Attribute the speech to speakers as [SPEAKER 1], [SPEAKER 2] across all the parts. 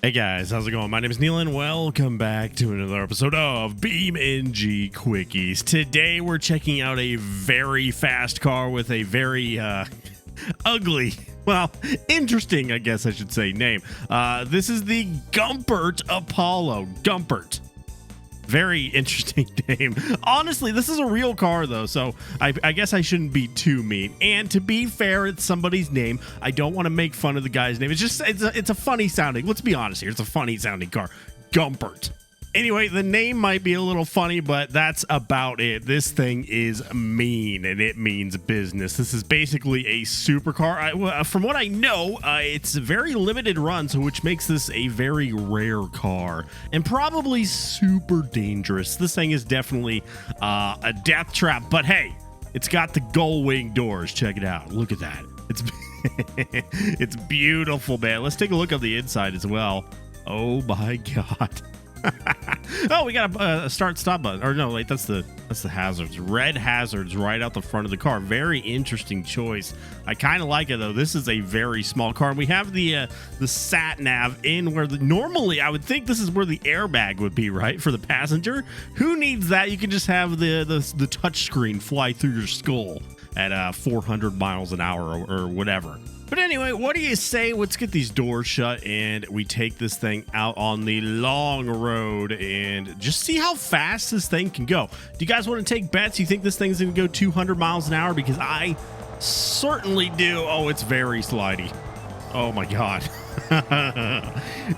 [SPEAKER 1] Hey guys, how's it going? My name is Neil and welcome back to another episode of BeamNG Quickies. Today we're checking out a very fast car with a very ugly, well, interesting, I guess I should say, name. This is the Gumpert Apollo. Gumpert. Very interesting name. Honestly, this is a real car though, so I guess I shouldn't be too mean. And to be fair, it's somebody's name. I don't want to make fun of the guy's name. It's a funny sounding. Let's be honest here. It's a funny sounding car. Gumpert. Anyway, the name might be a little funny, but that's about it. This thing is mean, and it means business. This is basically a supercar. From what I know, it's a very limited run, so which makes this a very rare car, and probably super dangerous. This thing is definitely a death trap, but hey, it's got the gull wing doors. Check it out. Look at that. It's it's beautiful, man. Let's take a look at the inside as well. Oh my God. Oh, we got a start-stop button. Or no, wait, that's the hazards. Red hazards right out the front of the car. Very interesting choice. I kind of like it though. This is a very small car. And we have the sat nav in where normally I would think this is where the airbag would be, right, for the passenger. Who needs that? You can just have the touch screen fly through your skull at 400 miles an hour or whatever. But anyway, what do you say? Let's get these doors shut and we take this thing out on the long road and just see how fast this thing can go. Do you guys want to take bets? You think this thing's going to go 200 miles an hour? Because I certainly do. Oh, it's very slidey. Oh my God.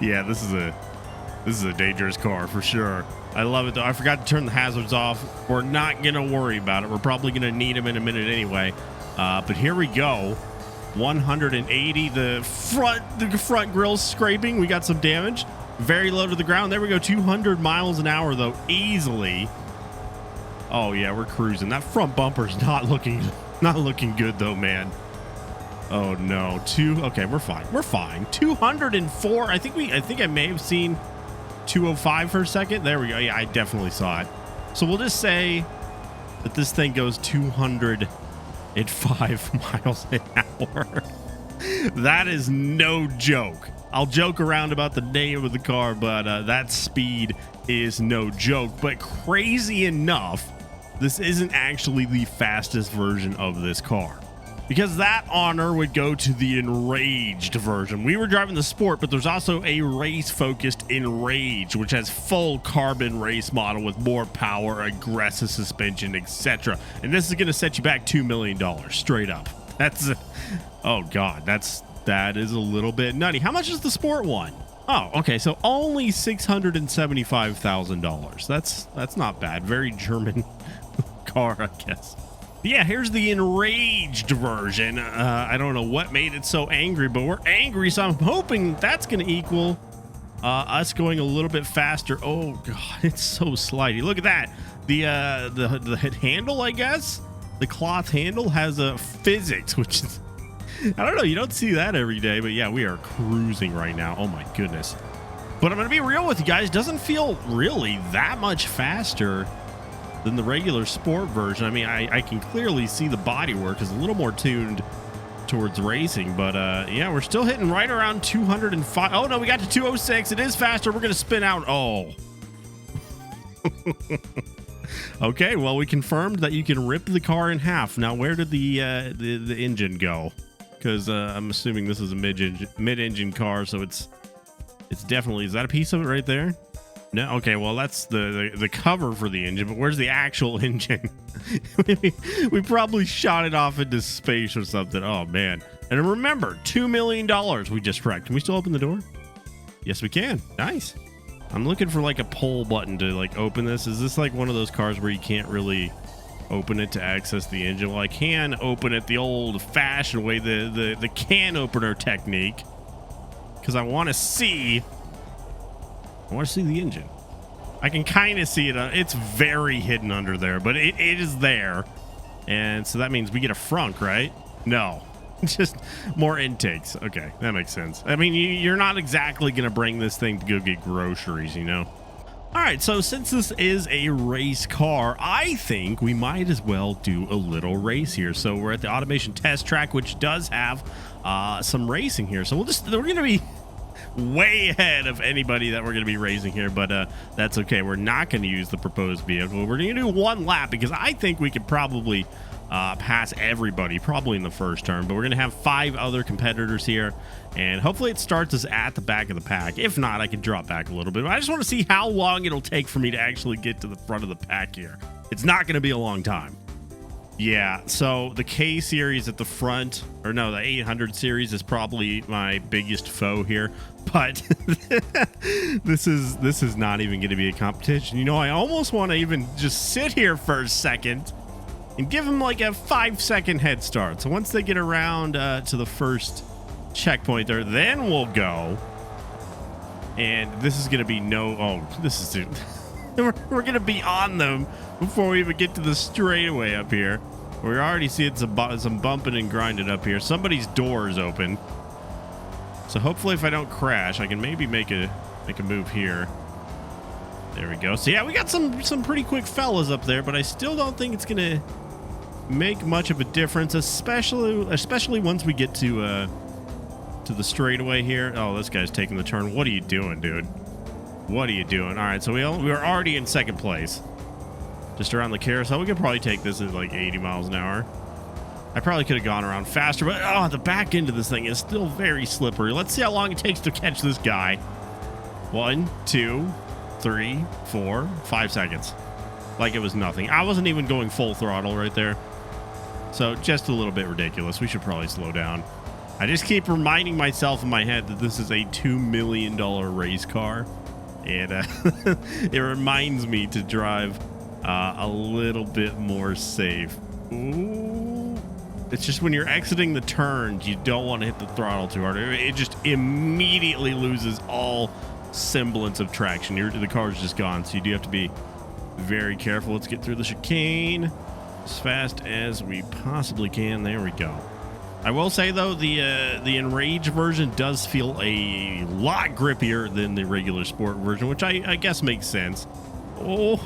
[SPEAKER 1] Yeah, this is a dangerous car for sure. I love it though. I forgot to turn the hazards off. We're not going to worry about it. We're probably going to need them in a minute anyway. But here we go. 180. The front grill's scraping. We got some damage. Very low to the ground. There we go. 200 miles an hour though, easily. Oh yeah, we're cruising. That front bumper's not looking good though, man. Oh no. Okay, we're fine. We're fine. 204. I think I may have seen 205 for a second. There we go. Yeah, I definitely saw it. So we'll just say that this thing goes 205 miles an hour. That is no joke. I'll joke around about the name of the car, but that speed is no joke. But crazy enough, this isn't actually the fastest version of this car, because that honor would go to the enraged version. We were driving the sport, but there's also a race-focused enraged, which has full carbon race model with more power, aggressive suspension, etc. And this is going to set you back $2 million straight up. Oh God, that is a little bit nutty. How much is the sport one? Oh, okay, so only $675,000. That's not bad. Very German car, I guess. Yeah, here's the enraged version. I don't know what made it so angry, but we're angry, so I'm hoping that's going to equal us going a little bit faster. Oh God, it's so slidey. Look at that. The handle, I guess, the cloth handle has a physics, which is, I don't know, you don't see that every day, but yeah, we are cruising right now. Oh my goodness. But I'm going to be real with you guys. Doesn't feel really that much faster than the regular sport version. I mean, I can clearly see the bodywork is a little more tuned towards racing, but yeah, we're still hitting right around 205. Oh no, we got to 206. It is faster. We're gonna spin out. Oh. Okay, well, we confirmed that you can rip the car in half. Now, where did the engine go? Because I'm assuming this is a mid-engine car, so it's definitely, is that a piece of it right there? No, okay, well, that's the cover for the engine, but where's the actual engine? We probably shot it off into space or something. Oh man. And remember, $2 million we just wrecked. Can we still open the door? Yes, we can. Nice. I'm looking for like a pull button to like open this. Is this like one of those cars where you can't really open it to access the engine? Well, I can open it the old fashioned way, the can opener technique, because I want to see the engine. I can kind of see it. It's very hidden under there, but it is there. And so that means we get a frunk, right? No, just more intakes. Okay, that makes sense. I mean, you're not exactly going to bring this thing to go get groceries, you know? All right, so since this is a race car, I think we might as well do a little race here. So we're at the automation test track, which does have some racing here. So we're going to be way ahead of anybody that we're going to be racing here, but that's okay. We're not going to use the proposed vehicle. We're going to do one lap because I think we could probably pass everybody probably in the first turn, but we're going to have 5 other competitors here, and hopefully it starts us at the back of the pack. If not, I can drop back a little bit, but I just want to see how long it'll take for me to actually get to the front of the pack here. It's not going to be a long time. Yeah, so the K series at the front, or no, the 800 series is probably my biggest foe here, but this is not even going to be a competition. You know, I almost want to even just sit here for a second and give them like a 5-second head start. So once they get around to the first checkpoint there, then we'll go. And this is going to be we're going to be on them before we even get to the straightaway up here. We're already seeing some bumping and grinding up here. Somebody's door is open. So hopefully if I don't crash, I can maybe make a move here. There we go. So yeah, we got some pretty quick fellas up there, but I still don't think it's going to make much of a difference, especially once we get to the straightaway here. Oh, this guy's taking the turn. What are you doing, dude? What are you doing? All right, so we were already in second place. Just around the carousel. We could probably take this at like 80 miles an hour. I probably could have gone around faster, but the back end of this thing is still very slippery. Let's see how long it takes to catch this guy. 1, 2, 3, 4, 5 seconds. Like it was nothing. I wasn't even going full throttle right there. So just a little bit ridiculous. We should probably slow down. I just keep reminding myself in my head that this is a $2 million race car. And it reminds me to drive a little bit more safe. Ooh. It's just when you're exiting the turns, you don't want to hit the throttle too hard. It just immediately loses all semblance of traction. The car's just gone, so you do have to be very careful. Let's get through the chicane as fast as we possibly can. There we go. I will say, though, the Enraged version does feel a lot grippier than the regular Sport version, which I guess makes sense. Oh,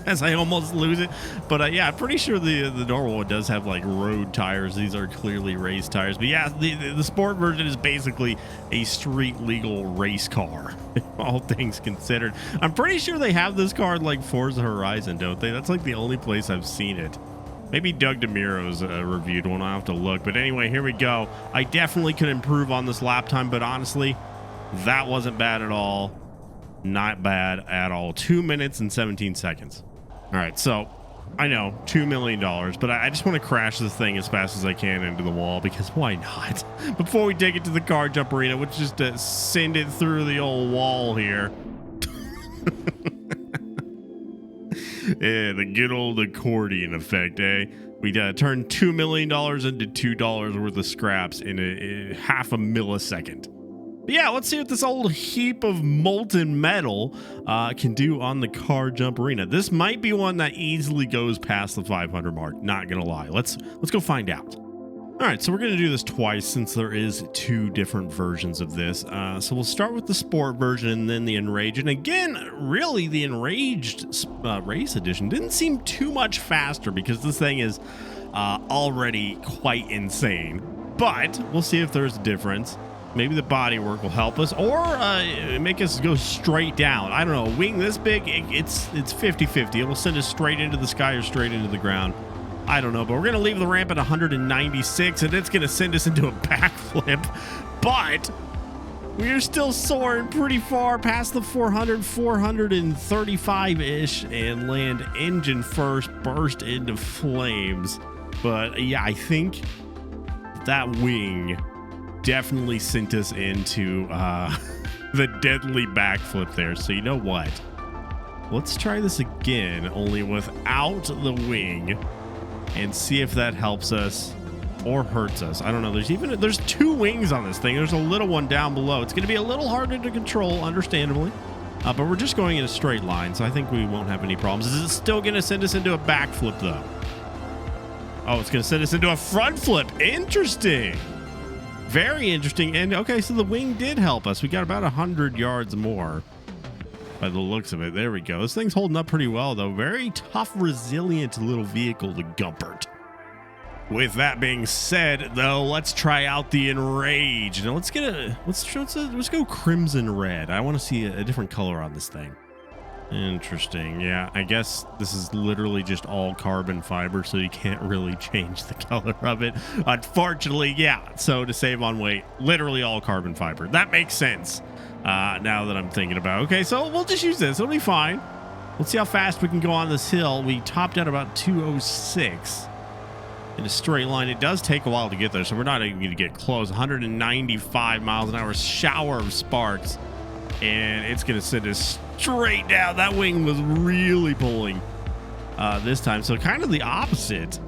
[SPEAKER 1] as I almost lose it. But yeah, I'm pretty sure the normal one does have like road tires. These are clearly race tires. But yeah, the Sport version is basically a street legal race car, all things considered. I'm pretty sure they have this car in like Forza Horizon, don't they? That's like the only place I've seen it. Maybe Doug DeMiro's reviewed one. I'll have to look. But anyway, here we go. I definitely could improve on this lap time, but honestly, that wasn't bad at all. Not bad at all. 2 minutes and 17 seconds. All right, so I know $2 million, but I just want to crash this thing as fast as I can into the wall, because why not? Before we take it to the car jump arena, let's just send it through the old wall here. Yeah, the good old accordion effect, eh? We turned $2 million into $2 worth of scraps in a half a millisecond. But yeah, let's see what this old heap of molten metal can do on the car jump arena. This might be one that easily goes past the 500 mark. Not gonna lie. Let's go find out. All right, so we're gonna do this twice since there is 2 different versions of this. So we'll start with the Sport version and then the Enraged. And again, really, the Enraged race edition didn't seem too much faster because this thing is already quite insane. But we'll see if there's a difference. Maybe the bodywork will help us, or make us go straight down. I don't know. A wing this big, it's 50-50. It will send us straight into the sky or straight into the ground. I don't know, but we're going to leave the ramp at 196, and it's going to send us into a backflip. But we're still soaring pretty far past the 435-ish, and land engine first, burst into flames. But yeah, I think that wing definitely sent us into the deadly backflip there. So you know what? Let's try this again, only without the wing, and see if that helps us or hurts us. I don't know. There's 2 wings on this thing. There's a little one down below. It's going to be a little harder to control, understandably. But we're just going in a straight line, so I think we won't have any problems. Is it still going to send us into a backflip, though? Oh, it's going to send us into a front flip. Interesting. Very interesting. And okay, so the wing did help us. We got about 100 yards more by the looks of it. There we go. This thing's holding up pretty well, though. Very tough, resilient little vehicle, the Gumpert. With that being said, though, let's try out the Enrage. Now let's go crimson red. I want to see a different color on this thing. Interesting. Yeah, I guess this is literally just all carbon fiber, so you can't really change the color of it. Unfortunately, yeah. So to save on weight, literally all carbon fiber. That makes sense. Now that I'm thinking about it. Okay, so we'll just use this. It'll be fine. Let's see how fast we can go on this hill. We topped out about 206 in a straight line. It does take a while to get there, so we're not even going to get close. 195 miles an hour, shower of sparks, and it's going to send us straight down. That wing was really pulling this time, so kind of the opposite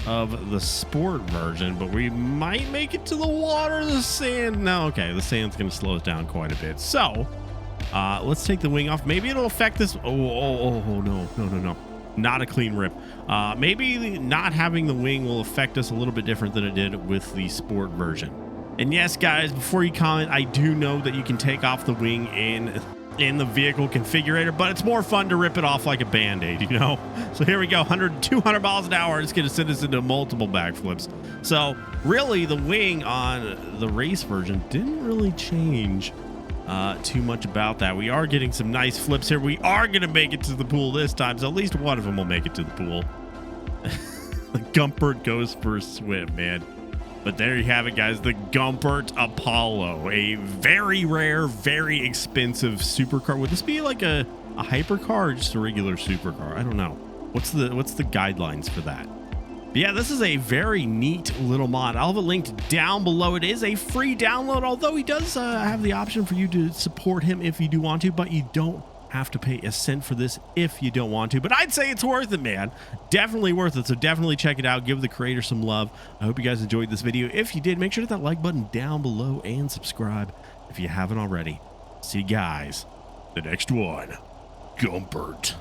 [SPEAKER 1] of the sport version, but we might make it to the water. The sand, no, okay, the sand's going to slow us down quite a bit. So let's take the wing off. Maybe it'll affect this. Oh, no, not a clean rip. Maybe not having the wing will affect us a little bit different than it did with the sport version. And yes, guys, before you comment, I do know that you can take off the wing in the vehicle configurator, but it's more fun to rip it off like a band-aid, you know? So here we go, 200 miles an hour. It's going to send us into multiple backflips. So really, the wing on the race version didn't really change too much about that. We are getting some nice flips here. We are going to make it to the pool this time, so at least one of them will make it to the pool. The Gumpert goes for a swim, man. But there you have it, guys. The Gumpert Apollo, a very rare, very expensive supercar. Would this be like a hypercar or just a regular supercar? I don't know. What's the guidelines for that? But yeah, this is a very neat little mod. I'll have it linked down below. It is a free download, although he does have the option for you to support him if you do want to, but you don't have to pay a cent for this if you don't want to. But I'd say it's worth it, man. Definitely worth it. So definitely check it out. Give the creator some love. I hope you guys enjoyed this video. If you did, make sure to hit that like button down below and subscribe if you haven't already. See you guys the next one. Gumpert.